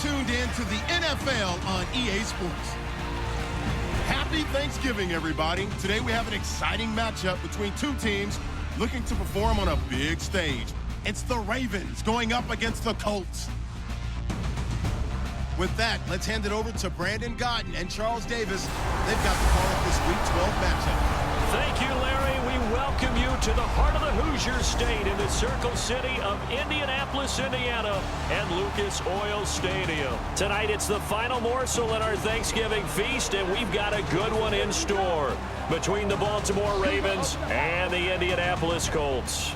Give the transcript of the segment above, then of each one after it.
tuned in to the NFL on EA Sports. Happy Thanksgiving, everybody. Today we have an exciting matchup between two teams looking to perform on a big stage. It's the Ravens going up against the Colts. With that, let's hand it over to Brandon Gaudin and Charles Davis. They've got the call of this Week 12 matchup. Thank you, Larry. We welcome you to the heart of the Hoosier State in the Circle City of Indianapolis, Indiana, and Lucas Oil Stadium. Tonight, it's the final morsel in our Thanksgiving feast, and we've got a good one in store between the Baltimore Ravens and the Indianapolis Colts.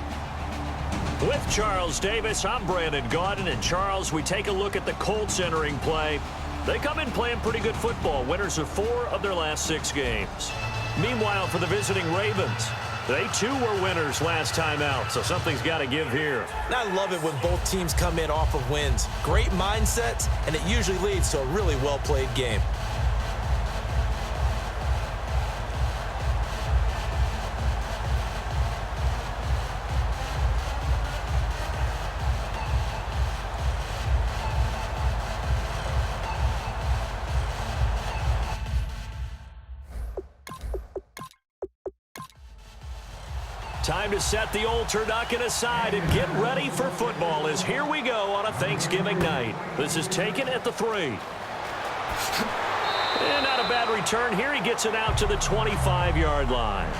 With Charles Davis, I'm Brandon Gaudin, and Charles, we take a look at the Colts entering play. They come in playing pretty good football, winners of 4 of their last 6 games. Meanwhile, for the visiting Ravens, they too were winners last time out, so something's got to give here. And I love it when both teams come in off of wins. Great mindsets, and it usually leads to a really well-played game. Time to set the old turducken aside and get ready for football as here we go on a Thanksgiving night. This is taken at the 3. And not a bad return here. He gets it out to the 25-yard line.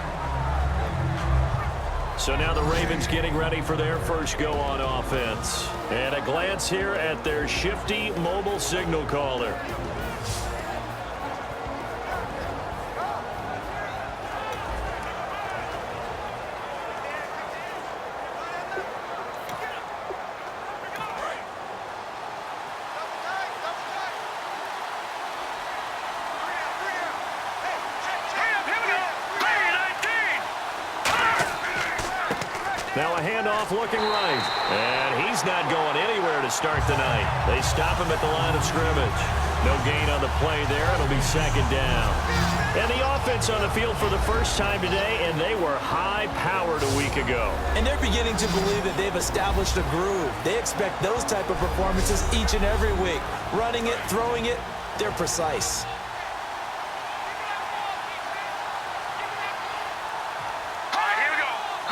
So now the Ravens getting ready for their first go on offense. And a glance here at their shifty mobile signal caller. Now a handoff looking right. And he's not going anywhere to start the night. They stop him at the line of scrimmage. No gain on the play there. It'll be 2nd down. And the offense on the field for the first time today, and they were high-powered a week ago. And they're beginning to believe that they've established a groove. They expect those type of performances each and every week. Running it, throwing it, they're precise.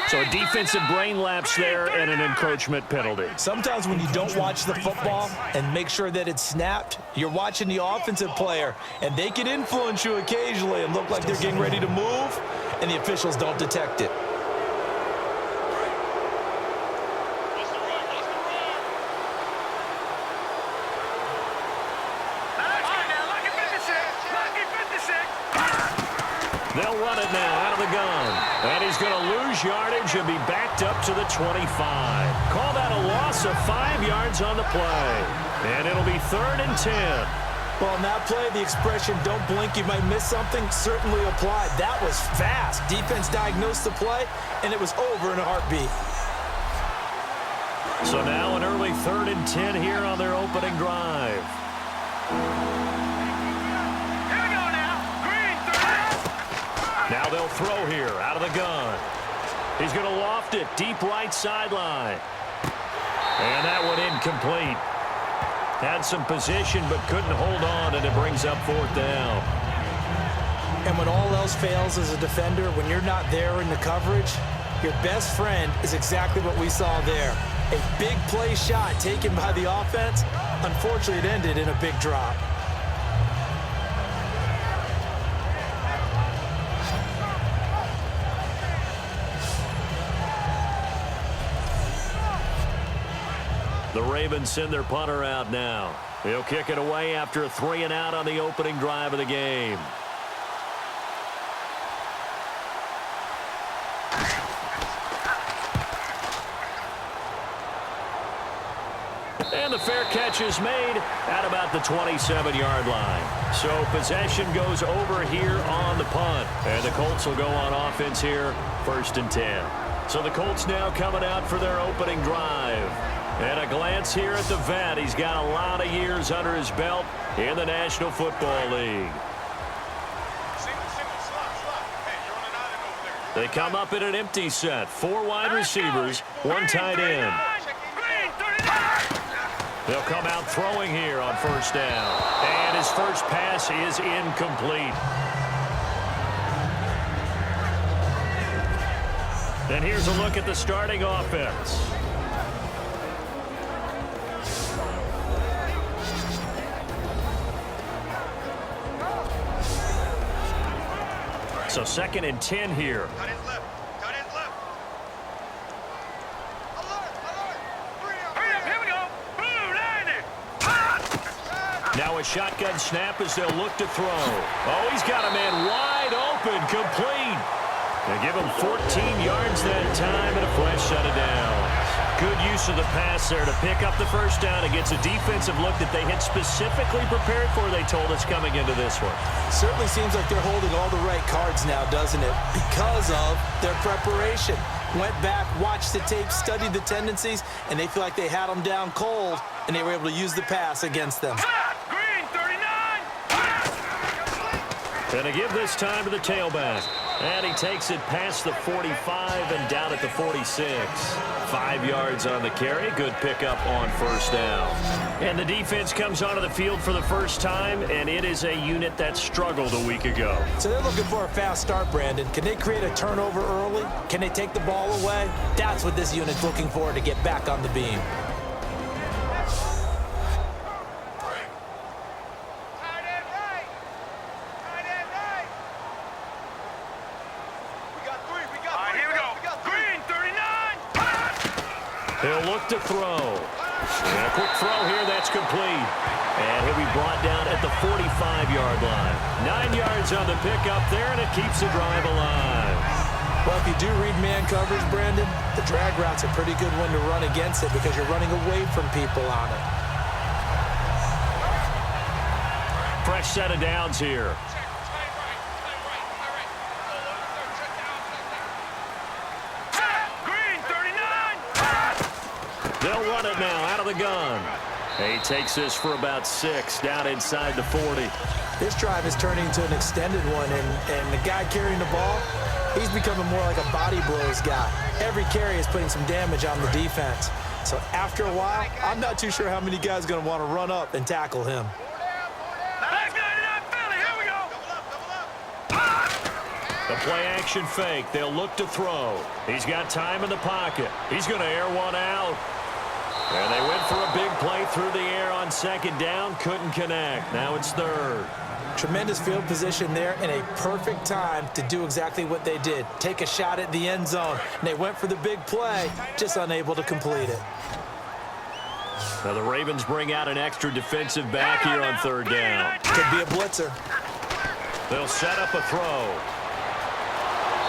So a defensive brain lapse there and an encroachment penalty. Sometimes when you don't watch the football and make sure that it's snapped, you're watching the offensive player, and they can influence you occasionally and look like they're getting ready to move, and the officials don't detect it. They'll run it now out of the gun. And he's going to lose yardage and be backed up to the 25. Call that a loss of 5 yards on the play. And it'll be 3rd and 10. Well, in that play, the expression, don't blink, you might miss something, certainly applied. That was fast. Defense diagnosed the play, and it was over in a heartbeat. So now an early 3rd and 10 here on their opening drive. Now they'll throw here out of the gun. He's going to loft it deep right sideline. And that one incomplete. Had some position but couldn't hold on, and it brings up 4th down. And when all else fails as a defender, when you're not there in the coverage, your best friend is exactly what we saw there. A big play shot taken by the offense. Unfortunately, it ended in a big drop. The Ravens send their punter out now. He'll kick it away after a 3-and-out on the opening drive of the game. And the fair catch is made at about the 27-yard line. So possession goes over here on the punt. And the Colts will go on offense here, 1st and 10. So the Colts now coming out for their opening drive. And a glance here at the vet. He's got a lot of years under his belt in the National Football League. They come up in an empty set. 4 wide receivers, 1 tight end. They'll come out throwing here on first down. And his first pass is incomplete. And here's a look at the starting offense. So 2nd and 10 here. Now a shotgun snap as they'll look to throw. Oh, he's got a man wide open, complete. They give him 14 yards that time and a fresh set of downs. Good use of the pass there to pick up the first down against a defensive look that they had specifically prepared for, they told us, coming into this one. Certainly seems like they're holding all the right cards now, doesn't it? Because of their preparation. Went back, watched the tape, studied the tendencies, and they feel like they had them down cold, and they were able to use the pass against them. And to give this time to the tailback. And he takes it past the 45 and down at the 46. 5 yards on the carry. Good pickup on first down. And the defense comes onto the field for the first time, and it is a unit that struggled a week ago. So they're looking for a fast start, Brandon. Can they create a turnover early? Can they take the ball away? That's what this unit's looking for to get back on the beam. He'll look to throw. And a quick throw here, that's complete. And he'll be brought down at the 45-yard line. 9 yards on the pickup there, and it keeps the drive alive. Well, if you do read man coverage, Brandon, the drag route's a pretty good one to run against it because you're running away from people on it. Fresh set of downs here. They'll run it now out of the gun. He takes this for about 6 down inside the 40. This drive is turning into an extended one, and the guy carrying the ball, he's becoming more like a body blows guy. Every carry is putting some damage on the defense. So after a while, I'm not too sure how many guys are going to want to run up and tackle him. The play action fake. They'll look to throw. He's got time in the pocket. He's going to air one out. And they went for a big play through the air on 2nd down. Couldn't connect. Now it's 3rd. Tremendous field position there and a perfect time to do exactly what they did. Take a shot at the end zone. And they went for the big play, just unable to complete it. Now the Ravens bring out an extra defensive back here on 3rd down. Could be a blitzer. They'll set up a throw.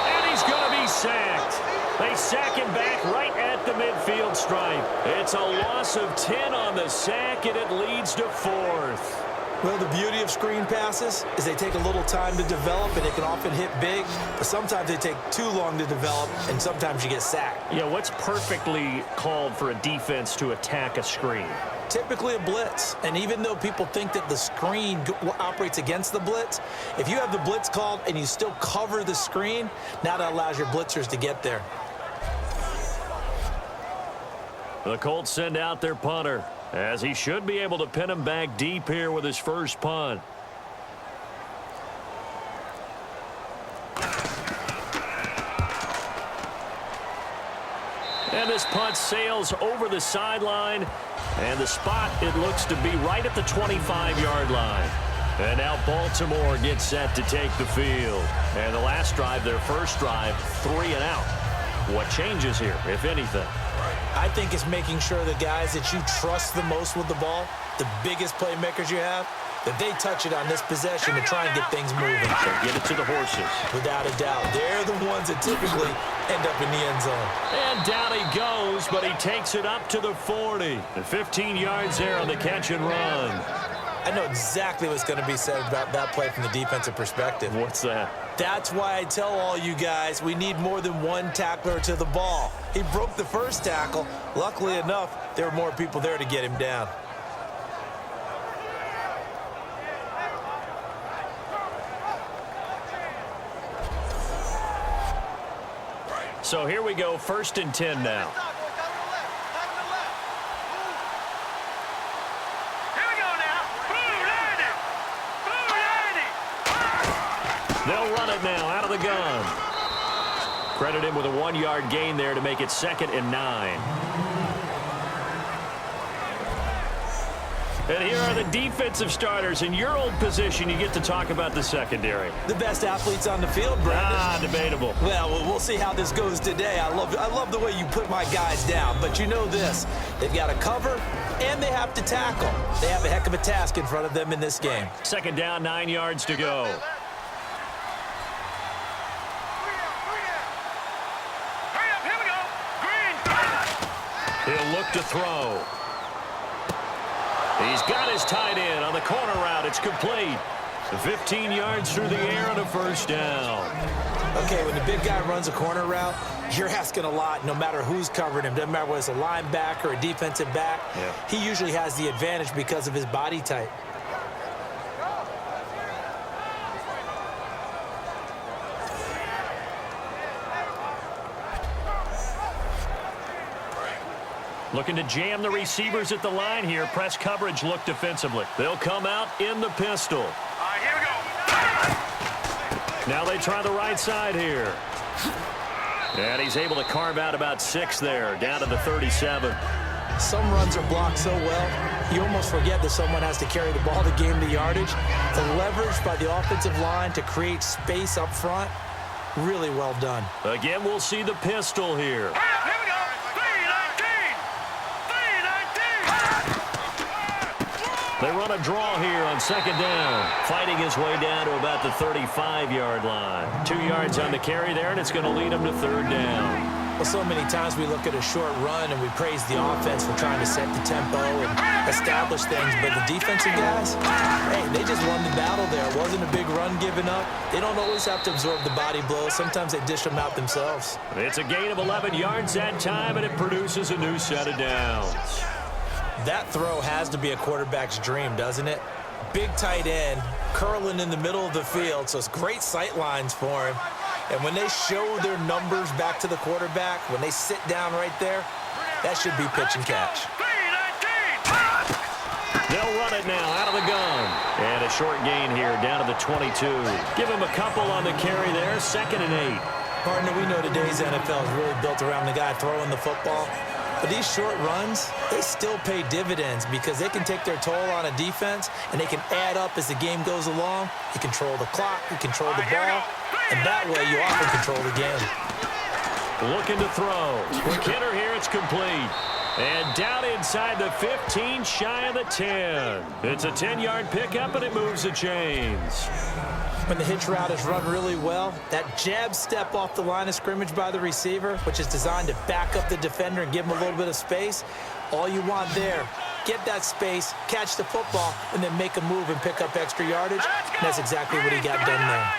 And he's going to be sacked. They sack him back right at the midfield stripe. It's a loss of 10 on the sack, and it leads to 4th. Well, the beauty of screen passes is they take a little time to develop, and they can often hit big, but sometimes they take too long to develop, and sometimes you get sacked. Yeah, what's perfectly called for a defense to attack a screen? Typically a blitz, and even though people think that the screen operates against the blitz, if you have the blitz called and you still cover the screen, now that allows your blitzers to get there. The Colts send out their punter, as he should be able to pin him back deep here with his first punt. And this punt sails over the sideline, and the spot, it looks to be right at the 25-yard line. And now Baltimore gets set to take the field. And the last drive, their first drive, 3 and out. What changes here, if anything? I think it's making sure the guys that you trust the most with the ball, the biggest playmakers you have, that they touch it on this possession to try and get things moving. So get it to the horses. Without a doubt. They're the ones that typically end up in the end zone. And down he goes, but he takes it up to the 40. And 15 yards there on the catch and run. I know exactly what's going to be said about that play from the defensive perspective. What's that? That's why I tell all you guys we need more than one tackler to the ball. He broke the first tackle. Luckily enough, there were more people there to get him down. So here we go, 1st and 10 now. it now out of the gun. Credit him with a 1-yard gain there to make it 2nd and 9. And here are the defensive starters. In your old position, you get to talk about the secondary. The best athletes on the field, Brandon. Debatable. Well, we'll see how this goes today. I love the way you put my guys down. But you know this. They've got to cover, and they have to tackle. They have a heck of a task in front of them in this game. 2nd down, 9 yards to go. He'll look to throw. He's got his tight end on the corner route. It's complete. 15 yards through the air and a 1st down. Okay, when the big guy runs a corner route, you're asking a lot no matter who's covering him. Doesn't matter whether it's a linebacker or a defensive back. Yeah. He usually has the advantage because of his body type. Looking to jam the receivers at the line here. Press coverage look defensively. They'll come out in the pistol. Here we go. Now they try the right side here. And he's able to carve out about 6 there, down to the 37. Some runs are blocked so well, you almost forget that someone has to carry the ball to gain the yardage. The leverage by the offensive line to create space up front, really well done. Again, we'll see the pistol here. Here we go. 3-19. They run a draw here on 2nd down. Fighting his way down to about the 35-yard line. 2 yards on the carry there, and it's going to lead him to 3rd down. Well, so many times we look at a short run and we praise the offense for trying to set the tempo and establish things. But the defensive guys, hey, they just won the battle there. It wasn't a big run given up. They don't always have to absorb the body blows. Sometimes they dish them out themselves. It's a gain of 11 yards that time, and it produces a new set of downs. That throw has to be a quarterback's dream, doesn't it? Big tight end, curling in the middle of the field, so it's great sight lines for him. And when they show their numbers back to the quarterback, when they sit down right there, that should be pitch and catch. They'll run it now out of the gun. And a short gain here down to the 22. Give him a couple on the carry there, 2nd and 8. Partner, we know today's NFL is really built around the guy throwing the football. But these short runs, they still pay dividends because they can take their toll on a defense and they can add up as the game goes along. You control the clock, you control the ball, and that way you often control the game. Looking to throw. Quick hitter here, it's complete. And down inside the 15, shy of the 10. It's a 10-yard pickup, and it moves the chains. When the hitch route is run really well, that jab step off the line of scrimmage by the receiver, which is designed to back up the defender and give him a little bit of space, all you want there, get that space, catch the football, and then make a move and pick up extra yardage. And that's exactly what he got done there.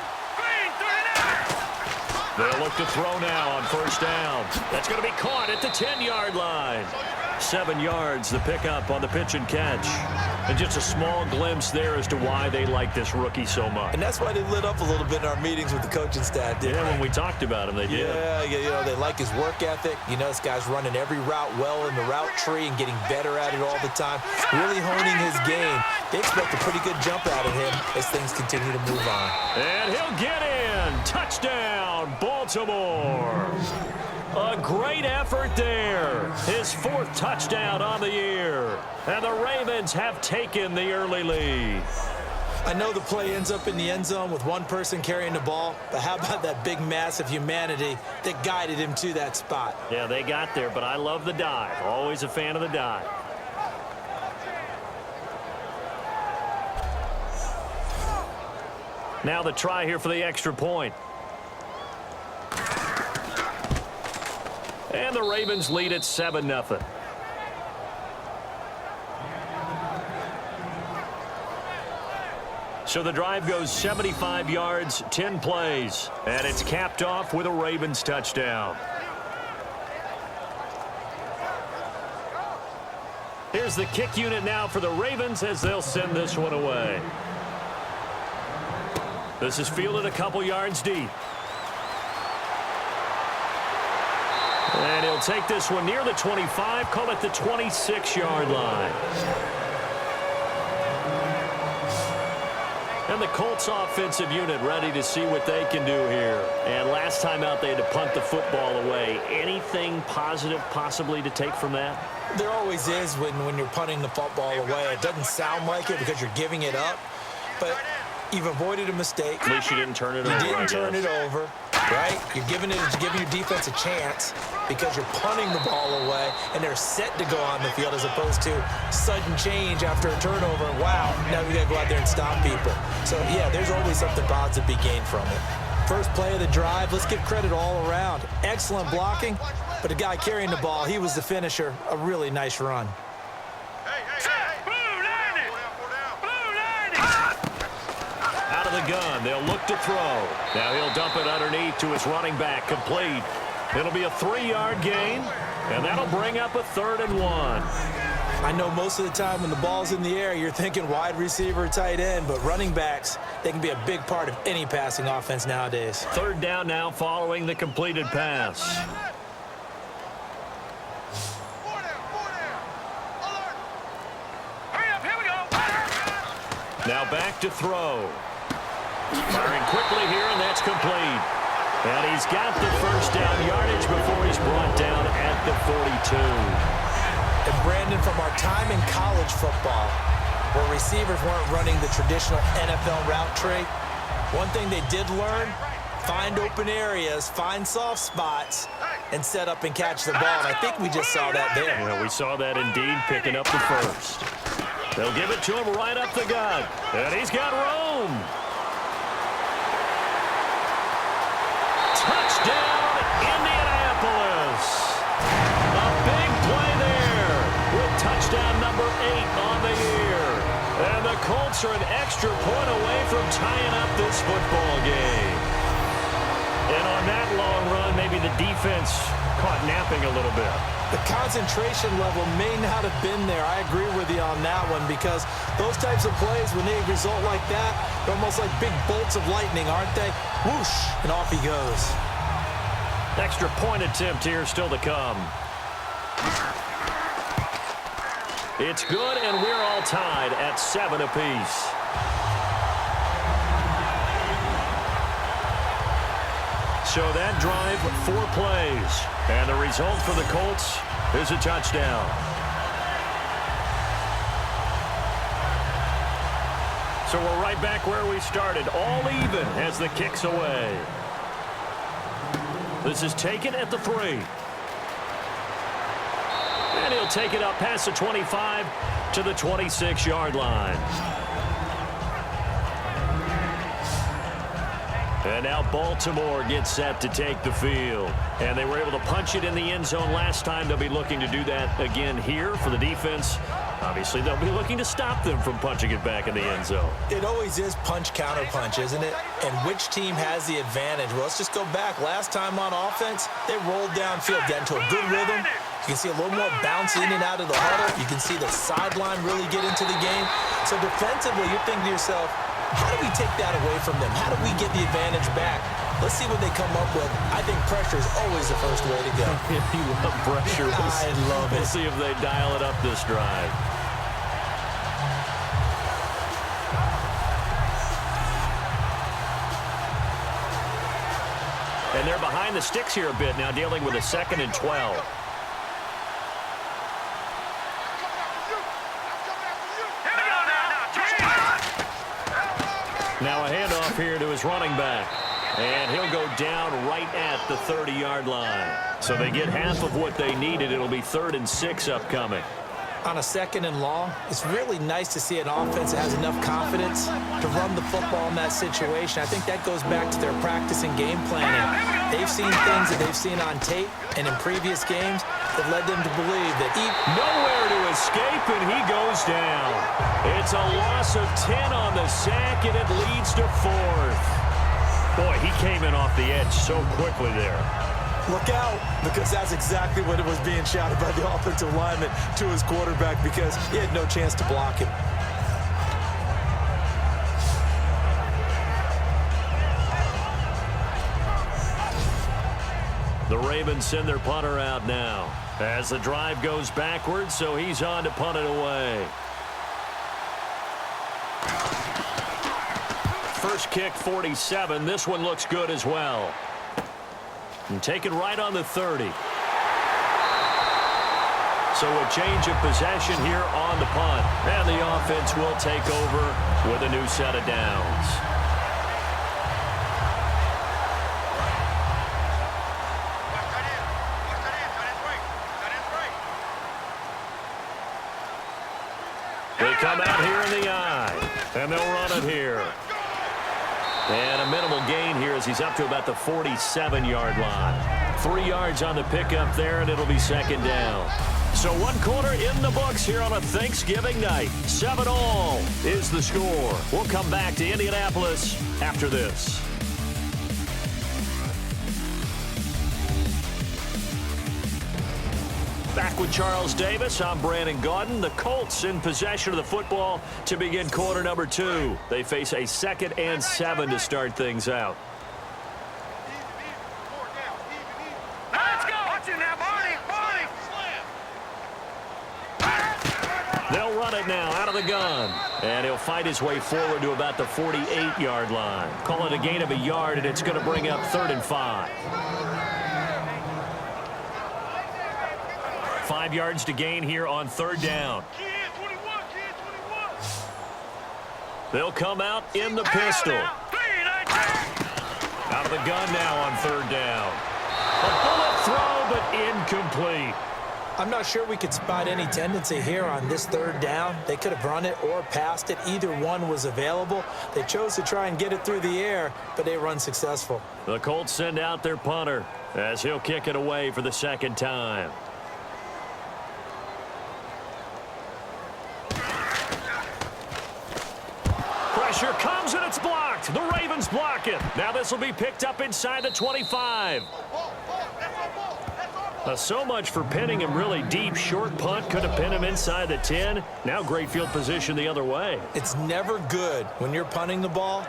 They'll look to throw now on 1st down. That's going to be caught at the 10-yard line. 7 yards, the pickup on the pitch and catch. And just a small glimpse there as to why they like this rookie so much. And that's why they lit up a little bit in our meetings with the coaching staff. Yeah, when we talked about him, they did. Yeah, you know, they like his work ethic. You know, this guy's running every route well in the route tree and getting better at it all the time. Really honing his game. They expect a pretty good jump out of him as things continue to move on. And he'll get in. Touchdown, Baltimore. A great effort there. His 4th touchdown on the year. And the Ravens have taken the early lead. I know the play ends up in the end zone with one person carrying the ball, but how about that big mass of humanity that guided him to that spot? Yeah, they got there, but I love the dive. Always a fan of the dive. Now the try here for the extra point. And the Ravens lead at 7-0. So the drive goes 75 yards, 10 plays, and it's capped off with a Ravens touchdown. Here's the kick unit now for the Ravens as they'll send this one away. This is fielded a couple yards deep. And he'll take this one near the 25, call it the 26-yard line. And the Colts offensive unit ready to see what they can do here. And last time out, they had to punt the football away. Anything positive possibly to take from that? There always is when you're punting the football away. It doesn't sound like it because you're giving it up, but you've avoided a mistake. At least you didn't turn it over. You didn't turn it over, right? You're giving your defense a chance because you're punting the ball away, and they're set to go on the field as opposed to sudden change after a turnover. And wow, now we got to go out there and stop people. So, yeah, there's always something positive to be gained from it. First play of the drive, let's give credit all around. Excellent blocking, but the guy carrying the ball, he was the finisher. A really nice run. Out of the gun, they'll look to throw. Now he'll dump it underneath to his running back, complete. It'll be a 3-yard gain, and that'll bring up a 3rd and 1. I know most of the time when the ball's in the air, you're thinking wide receiver, tight end, but running backs, they can be a big part of any passing offense nowadays. 3rd down now following the completed pass. Now back to throw. Firing quickly here, and that's complete. And he's got the first down yardage before he's brought down at the 42. And Brandon, from our time in college football, where receivers weren't running the traditional NFL route tree, one thing they did learn, find open areas, find soft spots, and set up and catch the ball. And I think we just saw that there. Yeah, we saw that indeed, picking up the first. They'll give it to him right up the gut. And he's got room. Touchdown, Indianapolis. A big play there with touchdown number 8 on the year. And the Colts are an extra point away from tying up this football game. And on that long run, maybe the defense caught napping a little bit. The concentration level may not have been there. I agree with you on that one because those types of plays, when they result like that, they're almost like big bolts of lightning, aren't they? Whoosh, and off he goes. Extra point attempt here still to come. It's good, and we're all tied at 7 apiece. So that drive, 4 plays. And the result for the Colts is a touchdown. So we're right back where we started, all even as the kick's away. This is taken at the 3. And he'll take it up past the 25 to the 26-yard line. And now Baltimore gets set to take the field. And they were able to punch it in the end zone last time. They'll be looking to do that again here for the defense. Obviously, they'll be looking to stop them from punching it back in the end zone. It always is punch-counter-punch, isn't it? And which team has the advantage? Well, let's just go back. Last time on offense, they rolled downfield, got into a good rhythm. You can see a little more bounce in and out of the huddle. You can see the sideline really get into the game. So defensively, you're thinking to yourself, how do we take that away from them? How do we get the advantage back? Let's see what they come up with. I think pressure is always the first way to go. You love pressure. I love it. We'll see if they dial it up this drive. And they're behind the sticks here a bit now, dealing with a 2nd and 12. Now a handoff here to his running back. And he'll go down right at the 30-yard line. So they get half of what they needed. It'll be 3rd and 6 upcoming. On a 2nd and long, it's really nice to see an offense that has enough confidence to run the football in that situation. I think that goes back to their practice and game planning. They've seen things that they've seen on tape and in previous games that led them to believe that nowhere to escape, and he goes down. It's a loss of 10 on the sack, and it leads to 4th. Boy, he came in off the edge so quickly there. Look out, because that's exactly what it was being shouted by the offensive lineman to his quarterback because he had no chance to block him. The Ravens send their punter out now as the drive goes backwards, so he's on to punt it away. first kick 47. This one looks good as well. And taken right on the 30. So a change of possession here on the punt. And the offense will take over with a new set of downs. They come out here in the eye. And they'll run it here. And a minimal gain here as he's up to about the 47-yard line. 3 yards on the pickup there, and it'll be second down. So 1 quarter in the books here on a Thanksgiving night. 7-all is the score. We'll come back to Indianapolis after this. Back with Charles Davis, I'm Brandon Gaudin. The Colts in possession of the football to begin quarter number 2. They face a 2nd and 7 to start things out. Let's go! Watch it now, Barney! They'll run it now out of the gun. And he'll fight his way forward to about the 48-yard line. Call it a gain of a yard, and it's going to bring up 3rd and 5. 5 yards to gain here on 3rd down. They'll come out in the pistol. Out of the gun now on 3rd down. A bullet throw, but incomplete. I'm not sure we could spot any tendency here on this 3rd down. They could have run it or passed it. Either one was available. They chose to try and get it through the air, but they were unsuccessful. The Colts send out their punter as he'll kick it away for the 2nd time. Pressure comes and it's blocked. The Ravens block it. Now this will be picked up inside the 25. So much for pinning him really deep. Short punt could have pinned him inside the 10. Now great field position the other way. It's never good when you're punting the ball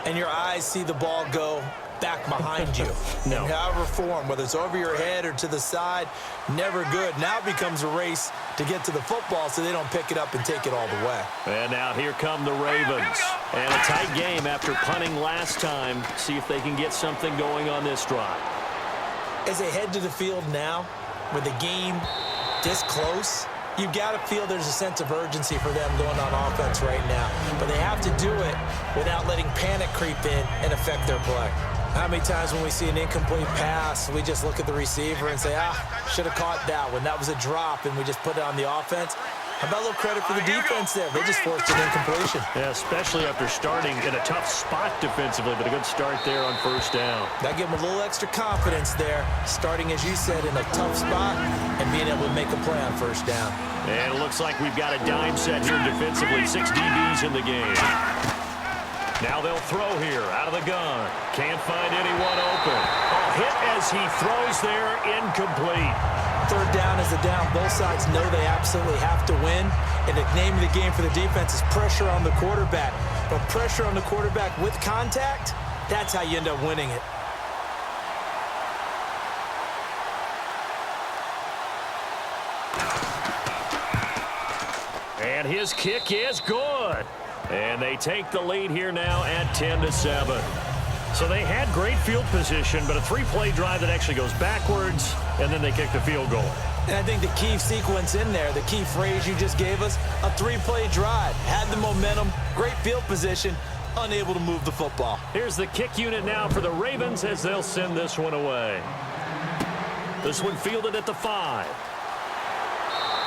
and your eyes see the ball go back behind you. No. In however form, whether it's over your head or to the side, never good. Now it becomes a race to get to the football so they don't pick it up and take it all the way. And now here come the Ravens. And a tight game after punting last time. See if they can get something going on this drive. As they head to the field now, with the game this close, you've got to feel there's a sense of urgency for them going on offense right now. But they have to do it without letting panic creep in and affect their play. How many times when we see an incomplete pass, we just look at the receiver and say, should have caught that one. That was a drop, and we just put it on the offense. How about a little credit for the defense there? They just forced an incompletion. Yeah, especially after starting in a tough spot defensively, but a good start there on 1st down. That gave them a little extra confidence there, starting, as you said, in a tough spot and being able to make a play on 1st down. And it looks like we've got a dime set here defensively. 6 DBs in the game. Now they'll throw here out of the gun. Can't find anyone open. A hit as he throws there, incomplete. 3rd down is the down. Both sides know they absolutely have to win. And the name of the game for the defense is pressure on the quarterback. But pressure on the quarterback with contact, that's how you end up winning it. And his kick is good. And they take the lead here now at 10-7. So they had great field position, but a 3-play drive that actually goes backwards, and then they kick the field goal. And I think the key sequence in there, the key phrase you just gave us, a 3-play drive. Had the momentum, great field position, unable to move the football. Here's the kick unit now for the Ravens as they'll send this one away. This one fielded at the 5.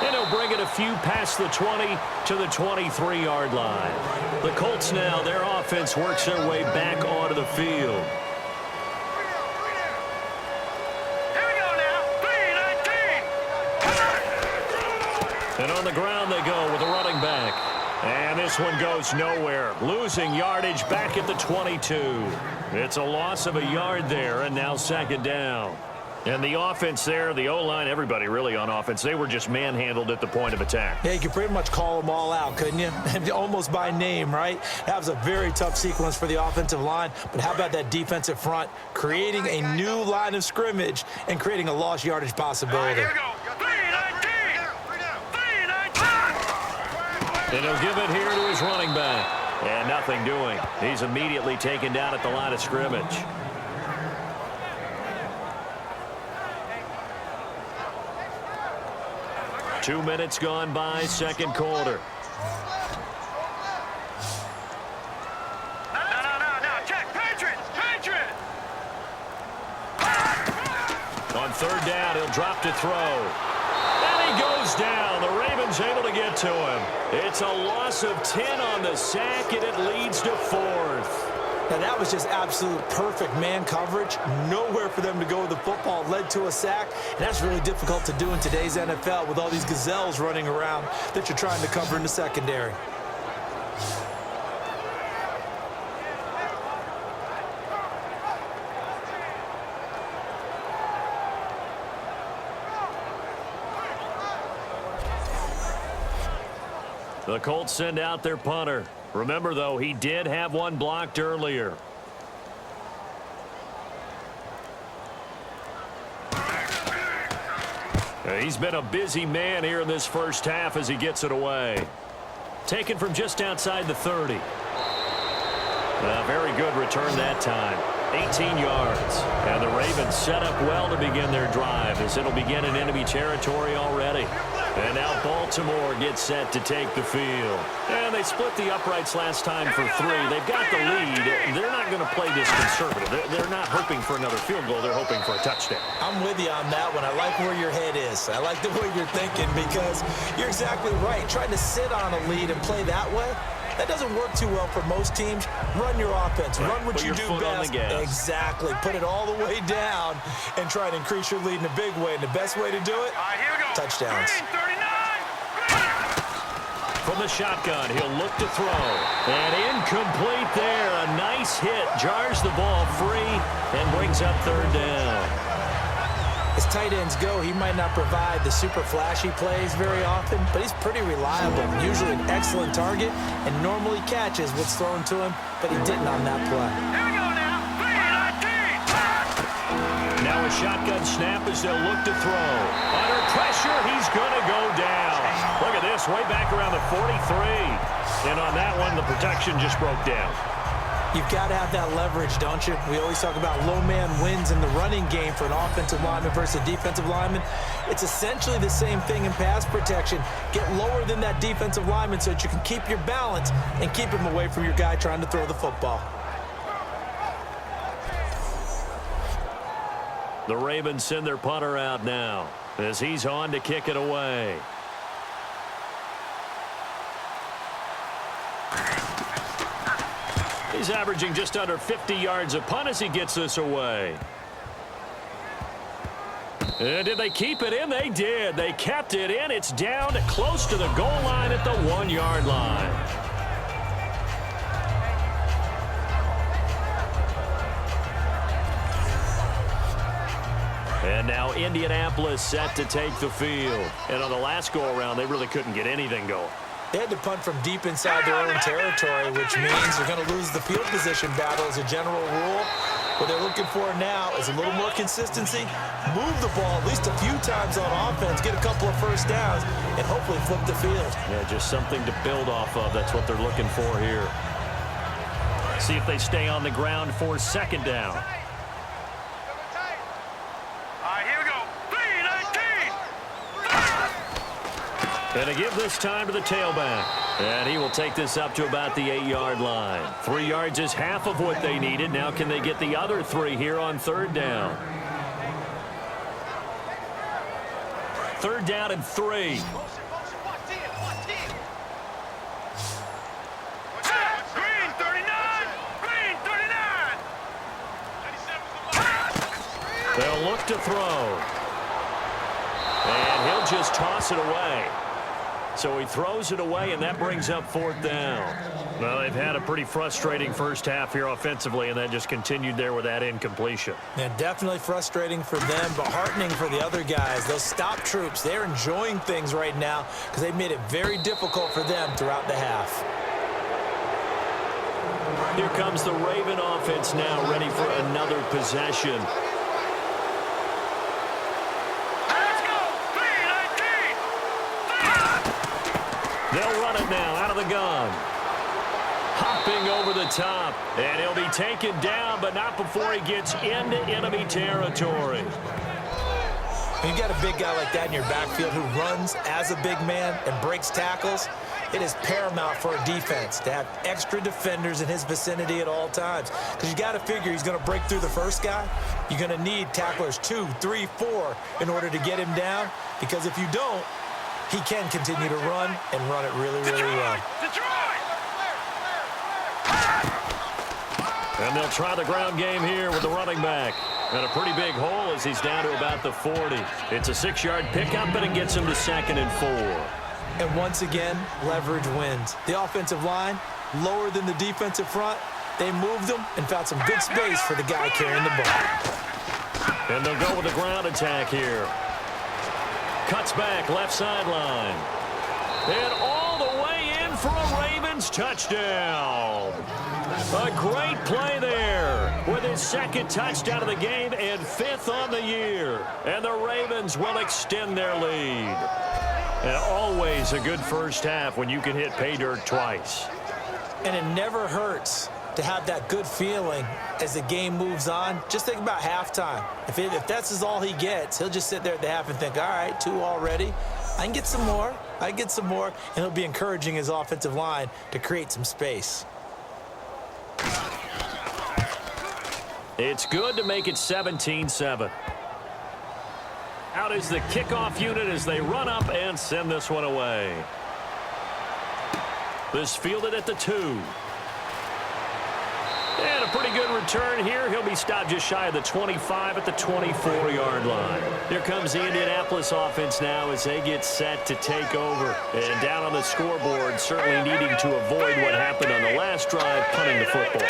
And he'll bring it a few past the 20 to the 23-yard line. The Colts now, their offense works their way back onto the field. Here we go now. 3-19. And on the ground they go with a running back. And this one goes nowhere. Losing yardage back at the 22. It's a loss of a yard there, and now 2nd down. And the offense there, the O-line, everybody really on offense, they were just manhandled at the point of attack. Yeah, you could pretty much call them all out, couldn't you? Almost by name, right? That was a very tough sequence for the offensive line. But how about that defensive front creating a new line of scrimmage and creating a lost yardage possibility? Here we go. 3-19. 3-19. And he'll give it here to his running back. And nothing doing. He's immediately taken down at the line of scrimmage. Two minutes gone by, second quarter. No, check. Patriot! On third down, he'll drop to throw. And he goes down. The Ravens able to get to him. It's a loss of 10 on the sack, and it leads to fourth. Now, that was just absolute perfect man coverage. Nowhere for them to go with the football. Led to a sack, and that's really difficult to do in today's NFL with all these gazelles running around that you're trying to cover in the secondary. The Colts send out their punter. Remember, though, he did have one blocked earlier. He's been a busy man here in this first half as he gets it away. Taken from just outside the 30. A very good return that time. 18 yards. And the Ravens set up well to begin their drive as it'll begin in enemy territory already. And now Baltimore gets set to take the field. And they split the uprights last time for 3. They've got the lead. They're not going to play this conservative. They're not hoping for another field goal. They're hoping for a touchdown. I'm with you on that one. I like where your head is. I like the way you're thinking because you're exactly right. Trying to sit on a lead and play that way, that doesn't work too well for most teams. Run your offense. Run what you do best. Exactly. Put it all the way down and try to increase your lead in a big way. And the best way to do it, Here we go. touchdowns. Green, 39. From the shotgun, he'll look to throw. And incomplete there. A nice hit. Jars the ball free and brings up third down. As tight ends go, he might not provide the super flashy plays very often, but he's pretty reliable. Usually an excellent target and normally catches what's thrown to him, but he didn't on that play. Here we go now. 3-19. Now a shotgun snap as they'll look to throw. Under pressure, he's going to go down. Look at this, way back around the 43. And on that one, the protection just broke down. You've got to have that leverage, don't you? We always talk about low man wins in the running game for an offensive lineman versus a defensive lineman. It's essentially the same thing in pass protection. Get lower than that defensive lineman so that you can keep your balance and keep him away from your guy trying to throw the football. The Ravens send their punter out now as he's on to kick it away. He's averaging just under 50 yards a punt as he gets this away. And did they keep it in? They did. They kept it in. It's down close to the goal line at the 1-yard line. And now Indianapolis set to take the field. And on the last go-around, they really couldn't get anything going. They had to punt from deep inside their own territory, which means they're going to lose the field position battle as a general rule. What they're looking for now is a little more consistency, move the ball at least a few times on offense, get a couple of first downs, and hopefully flip the field. Yeah, just something to build off of. That's what they're looking for here. See if they stay on the ground for second down. Here we go. 3-19. And to give this time to the tailback. And he will take this up to about the 8-yard line. 3 yards is half of what they needed. Now can they get the other 3 here on third down? Third down and 3. Green, 39. Green, 39. They'll look to throw. And he'll just toss it away. So he throws it away, and that brings up fourth down. Well, they've had a pretty frustrating first half here offensively, and that just continued there with that incompletion. Yeah, definitely frustrating for them, but heartening for the other guys. Those stop troops, they're enjoying things right now because they've made it very difficult for them throughout the half. Here comes the Raven offense now, ready for another possession. They'll run it now out of the gun. Hopping over the top, and he'll be taken down, but not before he gets into enemy territory. When you got a big guy like that in your backfield who runs as a big man and breaks tackles, it is paramount for a defense to have extra defenders in his vicinity at all times. Because you got to figure he's going to break through the first guy. You're going to need tacklers 2, 3, 4 in order to get him down. Because if you don't, he can continue to run and run it really, really well. And they'll try the ground game here with the running back. And a pretty big hole as he's down to about the 40. It's a 6-yard pickup, and it gets him to 2nd and 4. And once again, leverage wins. The offensive line, lower than the defensive front. They moved them and found some good space for the guy carrying the ball. And they'll go with the ground attack here. Cuts back, left sideline. And all the way in for a Ravens touchdown. A great play there with his 2nd touchdown of the game and 5th on the year. And the Ravens will extend their lead. And always a good first half when you can hit pay dirt twice. And it never hurts to have that good feeling as the game moves on. Just think about halftime. If that's all he gets, he'll just sit there at the half and think, all right, 2 already. I can get some more. I can get some more. And he'll be encouraging his offensive line to create some space. It's good to make it 17-7. Out is the kickoff unit as they run up and send this one away. This fielded at the 2. And a pretty good return here. He'll be stopped just shy of the 25 at the 24-yard line. Here comes the Indianapolis offense now as they get set to take over. And down on the scoreboard, certainly needing to avoid what happened on the last drive, punting the football.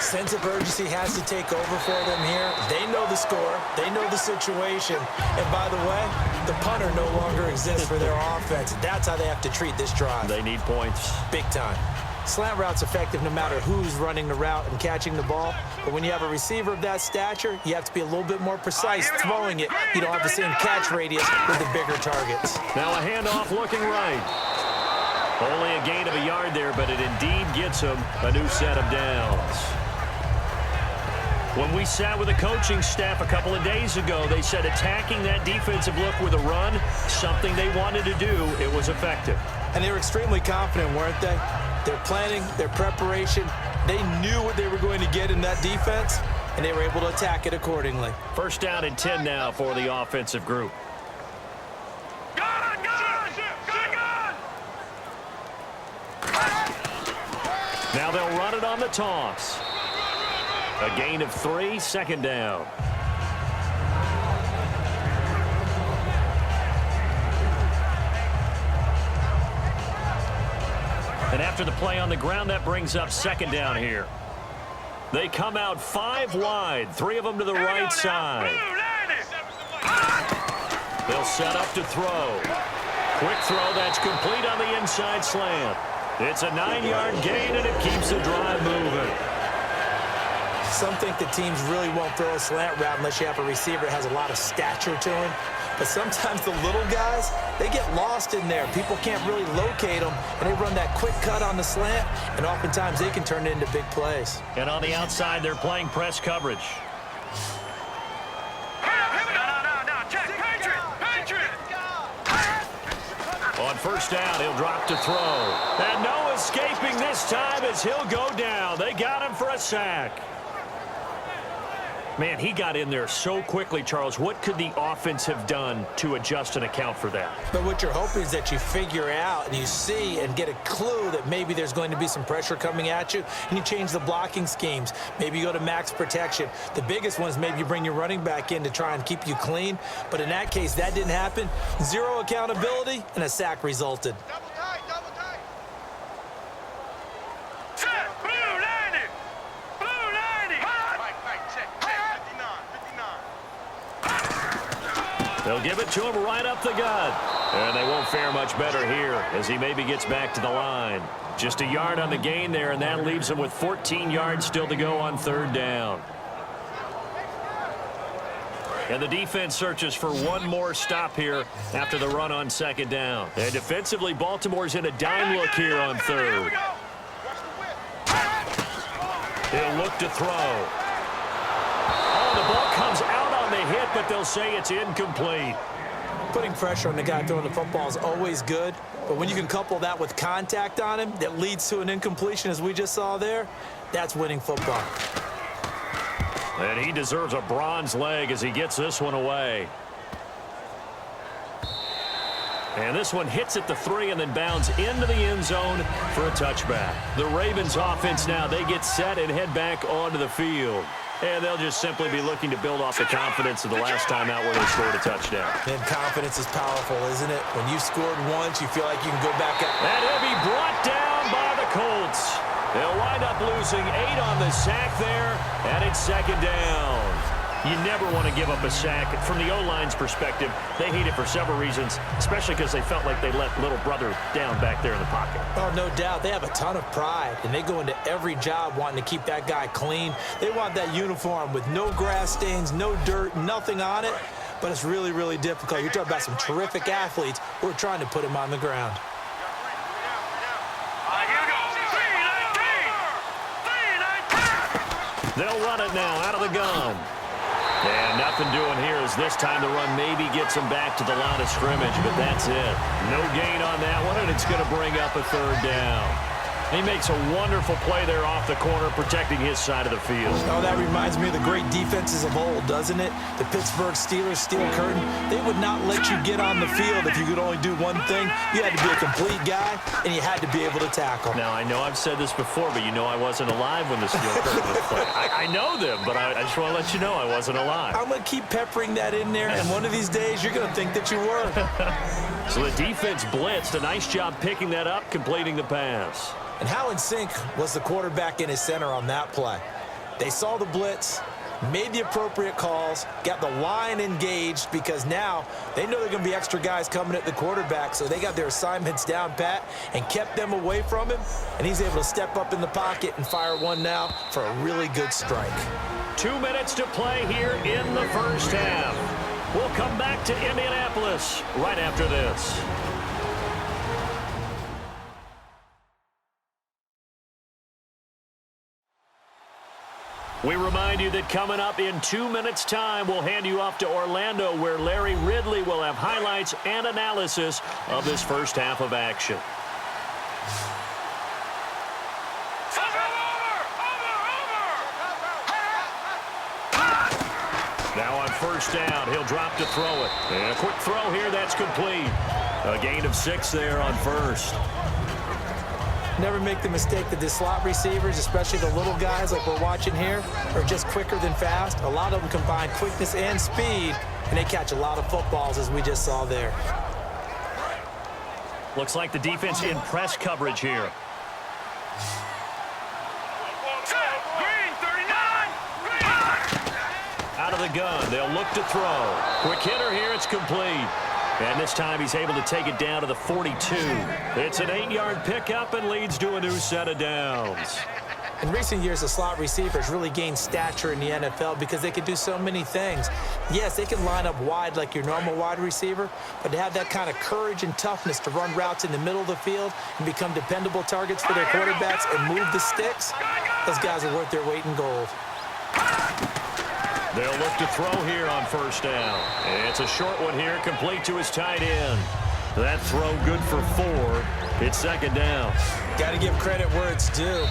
Sense of urgency has to take over for them here. They know the score. They know the situation. And by the way, the punter no longer exists for their offense. That's how they have to treat this drive. They need points. Big time. Slant route's effective no matter who's running the route and catching the ball. But when you have a receiver of that stature, you have to be a little bit more precise throwing it. You don't have the same catch radius with the bigger targets. Now a handoff looking right. Only a gain of a yard there, but it indeed gets him a new set of downs. When we sat with the coaching staff a couple of days ago, they said attacking that defensive look with a run, something they wanted to do, it was effective. And they were extremely confident, weren't they? Their planning, their preparation, they knew what they were going to get in that defense, and they were able to attack it accordingly. 1st down and 10 now for the offensive group. Now they'll run it on the toss. A gain of 3, 2nd down. And after the play on the ground, that brings up 2nd down here. They come out 5 wide, 3 of them to the right side. They'll set up to throw. Quick throw that's complete on the inside slant. It's a 9-yard gain, and it keeps the drive moving. Some think the teams really won't throw a slant route unless you have a receiver that has a lot of stature to him. But sometimes the little guys, they get lost in there. People can't really locate them, and they run that quick cut on the slant, and oftentimes they can turn it into big plays. And on the outside, they're playing press coverage. On 1st down, he'll drop to throw. And no escaping this time as he'll go down. They got him for a sack. Man, he got in there so quickly, Charles. What could the offense have done to adjust and account for that? But what you're hoping is that you figure out and you see and get a clue that maybe there's going to be some pressure coming at you, and you change the blocking schemes. Maybe you go to max protection. The biggest one is maybe you bring your running back in to try and keep you clean. But in that case, that didn't happen. 0 accountability, and a sack resulted. They'll give it to him right up the gut. And they won't fare much better here as he maybe gets back to the line. Just a yard on the gain there, and that leaves him with 14 yards still to go on 3rd down. And the defense searches for one more stop here after the run on 2nd down. And defensively, Baltimore's in a dime look here on 3rd. He'll look to throw. Oh, the ball comes out on the hit, but they'll say it's incomplete. Putting pressure on the guy throwing the football is always good, but when you can couple that with contact on him that leads to an incompletion, as we just saw there, that's winning football. And he deserves a bronze leg as he gets this one away. And this one hits at the 3 and then bounds into the end zone for a touchback. The Ravens offense now, they get set and head back onto the field. And they'll just simply be looking to build off the confidence of the last time out where they scored a touchdown. And confidence is powerful, isn't it? When you scored once, you feel like you can go back up. And he'll be brought down by the Colts. They'll wind up losing 8 on the sack there, and it's second down. You never want to give up a sack. From the O-line's perspective, they hate it for several reasons, especially because they felt like they let little brother down back there in the pocket. Oh, no doubt. They have a ton of pride, and they go into every job wanting to keep that guy clean. They want that uniform with no grass stains, no dirt, nothing on it, but it's really, really difficult. You're talking about some terrific athletes who are trying to put him on the ground. They'll run it now out of the gun. And nothing doing here as this time the run maybe gets him back to the line of scrimmage, but that's it. No gain on that one, and it's going to bring up a third down. He makes a wonderful play there off the corner, protecting his side of the field. Oh, that reminds me of the great defenses of old, doesn't it? The Pittsburgh Steelers steel curtain. They would not let you get on the field if you could only do one thing. You had to be a complete guy, and you had to be able to tackle. Now, I know I've said this before, but you know I wasn't alive when the steel curtain was played. I know them, but I just want to let you know I wasn't alive. I'm going to keep peppering that in there, and one of these days you're going to think that you were. So the defense blitzed. A nice job picking that up, completing the pass. And how in sync was the quarterback in his center on that play? They saw the blitz, made the appropriate calls, got the line engaged because now they know they're going to be extra guys coming at the quarterback, so they got their assignments down pat and kept them away from him, and he's able to step up in the pocket and fire one now for a really good strike. 2 minutes to play here in the first half. We'll come back to Indianapolis right after this. We remind you that coming up in 2 minutes' time, we'll hand you off to Orlando, where Larry Ridley will have highlights and analysis of this first half of action. Now on first down, he'll drop to throw it. And a quick throw here, that's complete. A gain of 6 there on first. Never make the mistake that the slot receivers, especially the little guys like we're watching here, are just quicker than fast. A lot of them combine quickness and speed, and they catch a lot of footballs, as we just saw there. Looks like the defense in press coverage here. Out of the gun, they'll look to throw. Quick hitter here, it's complete. And this time he's able to take it down to the 42. It's an 8-yard pickup and leads to a new set of downs. In recent years, the slot receivers really gained stature in the NFL because they can do so many things. Yes, they can line up wide like your normal wide receiver, but to have that kind of courage and toughness to run routes in the middle of the field and become dependable targets for their quarterbacks and move the sticks, those guys are worth their weight in gold. They'll look to throw here on first down. It's a short one here, complete to his tight end. That throw good for 4. It's second down. Got to give credit where it's due.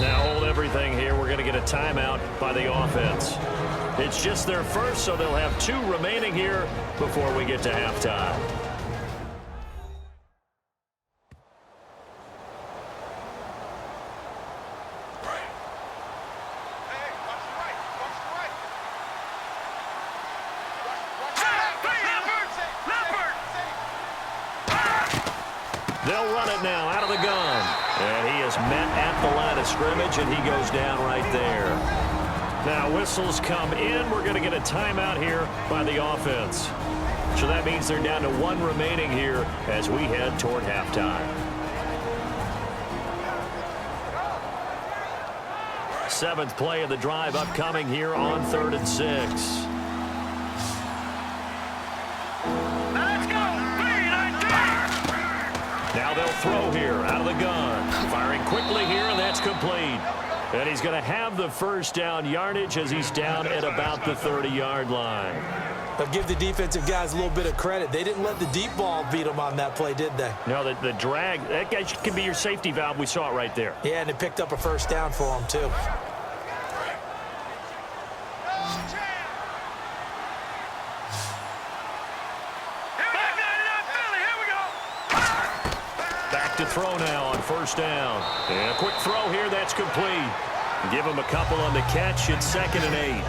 Now hold everything here. We're going to get a timeout by the offense. It's just their first, so they'll have 2 remaining here before we get to halftime. They'll run it now out of the gun. And he is met at the line of scrimmage, and he goes down right there. Now whistles come in. We're going to get a timeout here by the offense. So that means they're down to 1 remaining here as we head toward halftime. 7th play of the drive upcoming here on 3rd and 6. Now they'll throw here out of the gun. Firing quickly here, and that's complete. And he's going to have the first down yardage as he's down at about the 30-yard line. But give the defensive guys a little bit of credit. They didn't let the deep ball beat them on that play, did they? No, the drag, that guy can be your safety valve. We saw it right there. Yeah, and it picked up a first down for them, too. Back to throw now on first down. And a quick throw here, that's complete. Give him a couple on the catch. It's 2nd and 8.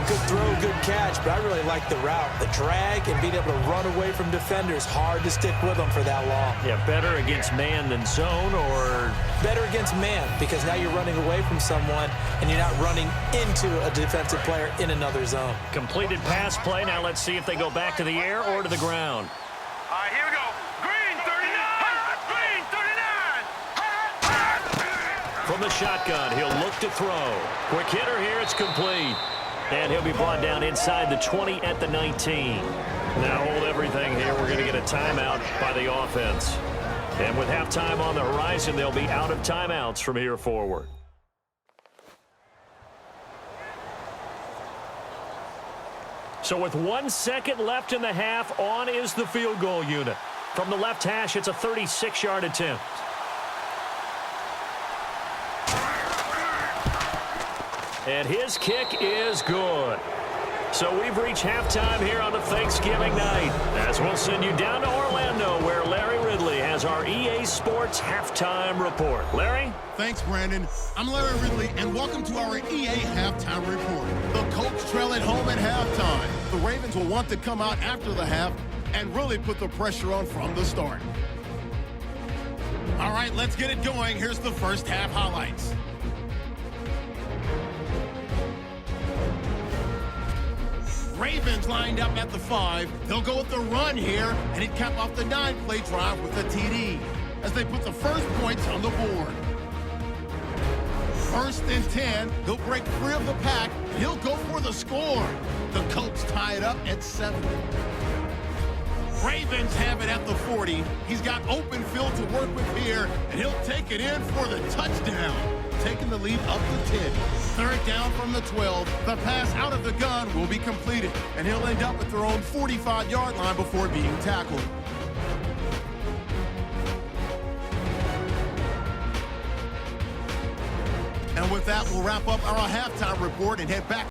Good throw, good catch, but I really like the route. The drag and being able to run away from defenders, hard to stick with them for that long. Yeah, better against man than zone, or? Better against man, because now you're running away from someone and you're not running into a defensive player in another zone. Completed pass play. Now let's see if they go back to the air or to the ground. All right, here we go. Green, 39. Green, 39. From the shotgun, he'll look to throw. Quick hitter here, it's complete. And he'll be brought down inside the 20 at the 19. Now hold everything here. We're going to get a timeout by the offense. And with halftime on the horizon, they'll be out of timeouts from here forward. So with 1 second left in the half, on is the field goal unit. From the left hash, it's a 36-yard attempt. And his kick is good. So we've reached halftime here on the Thanksgiving night, as we'll send you down to Orlando, where Larry Ridley has our EA Sports Halftime Report. Larry? Thanks, Brandon. I'm Larry Ridley, and welcome to our EA Halftime Report. The Colts trail at home at halftime. The Ravens will want to come out after the half and really put the pressure on from the start. All right, let's get it going. Here's the first half highlights. Ravens lined up at the 5. They'll go with the run here, and it capped off the 9-play drive with a TD as they put the first points on the board. 1st and 10. He'll break free of the pack, and he'll go for the score. The Colts tie it up at 7. Ravens have it at the 40. He's got open field to work with here, and he'll take it in for the touchdown, taking the lead up to 10. 3rd down from the 12. The pass out of the gun will be completed, and he'll end up at their own 45-yard line before being tackled. And with that, we'll wrap up our halftime report and head back